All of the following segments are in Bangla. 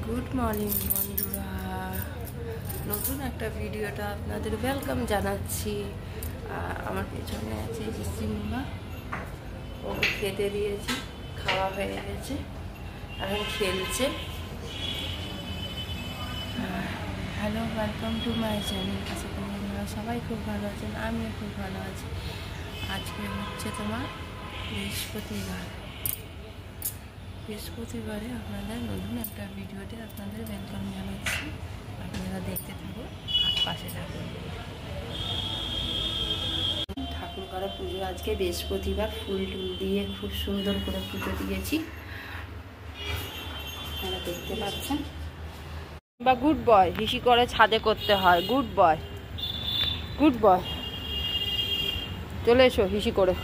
গুড মর্নিং বন্ধুরা, নতুন একটা ভিডিওটা আপনাদের ওয়েলকাম জানাচ্ছি। আমার পেছনে আছে যে সিম্বা, ওকে খেতে দিয়েছি, খাওয়া হয়ে গেছে, এখন খেলছে। Hello, welcome to my channel. আশা করি আপনারা সবাই খুব ভালো আছেন, আমিও খুব ভালো আছি। আজকে হচ্ছে তোমার বৃহস্পতিবারে আপনাদের নতুন একটা ভিডিওতে আপনাদের ওয়েলকাম জানাচ্ছি। আপনারা দেখতে থাকুন আর পাশে থাকুন। ঠাকুর ঘরে পুজো আজকে বৃহস্পতিবার, ফুল টুল দিয়ে খুব সুন্দর করে পুজো দিয়েছি, আপনারা দেখতে পাচ্ছেন। বা গুড বয়, হিসি করে ছাদে করতে হয়। গুড বয়, গুড বয়, চলে এসো হিসি করে।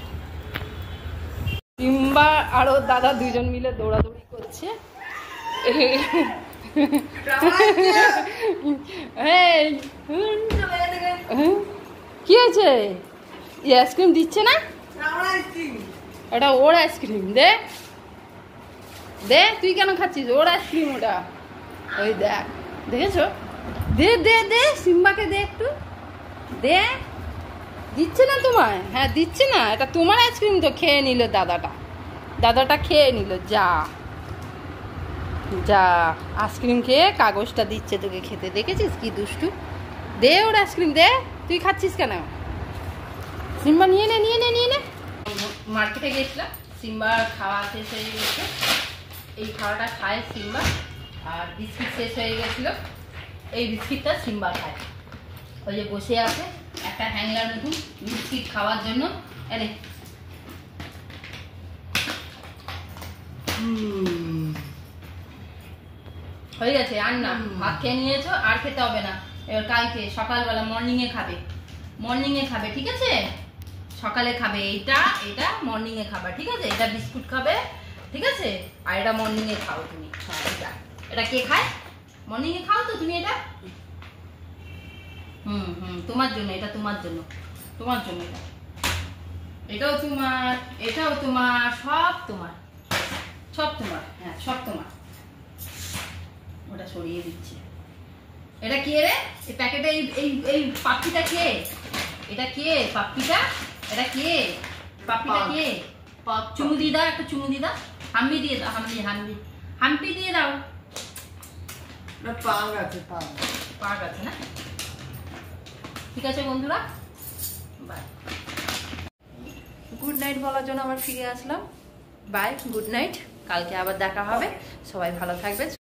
সিম্বা আর ওর দাদা দুজন মিলে দৌড়াদৌড়ি করছে। কি হয়েছে? আইসক্রিম দিচ্ছে না? ওটা ওর আইসক্রিম। দে দে, তুই কেন খাচ্ছিস? ওর আইসক্রিম ওটা। ওই দেখ, দেখেছো? দে দে দে, সিম্বাকে দে একটু দে। দিচ্ছে না তোমায়? হ্যাঁ দিচ্ছে না, এটা তোমার আইসক্রিম তো। খেয়ে নিল দাদাটা খেয়ে নিল। যা যা, আইসক্রিম খেয়ে কাগজটা দিচ্ছে তোকে খেতে। দেখেছিস কি দুষ্টু? দে ওর আইসক্রিম দে। তুই খাচ্ছিস কেন? সিম্বা নিয়ে নে, নিয়ে নে, নিয়ে নে। মার্কেটে গেছিলাম, সিম্বার খাওয়া শেষ হয়ে গেছে। এই খাওয়াটা খায় সিম্বা। আর বিস্কিট শেষ হয়ে গেছিলো, এই বিস্কিটটা সিম্বা খায়। ওই যে বসে আছে একটা হ্যাংলার মতন বিস্কিট খাওয়ার জন্য। এনে হয়ে গেছে, আর না, ভাত খেয়ে নিয়েছো, আর খেতে হবে না। এবার কালকে সকালবেলা মর্নিংয়ে খাবে, ঠিক আছে? সকালে খাবে এটা মর্নিংয়ে খাবে, ঠিক আছে? এটা বিস্কুট খাবে, ঠিক আছে? আর এটা মর্নিংয়ে খাও তুমি। এটা কে খায়? মর্নিংয়ে খাও তো তুমি এটা। তোমার জন্য, এটা তোমার জন্য এটা। এটাও তোমার, সব তোমার। হ্যাঁ, সব তোমার। ওটা সরিয়ে দিচ্ছে। এটা কে রে? এই প্যাকেটে এই পাপ্পিটা কে? এটা কে পাপ্পিটা? এটা কে পাপ্পিটা? কে? চুমু দিয়ে দাও, একটা চুমু দিয়ে দাও। হাম্পি দিয়ে দাও, হাম্পি দিয়ে দাও। পাক আছে না? ঠিক আছে বন্ধুরা, বাই। গুড নাইট বলার জন্য আবার ফিরে আসলাম। By, good night. কালকে আবার দেখা হবে। সবাই ভালো থাকবে।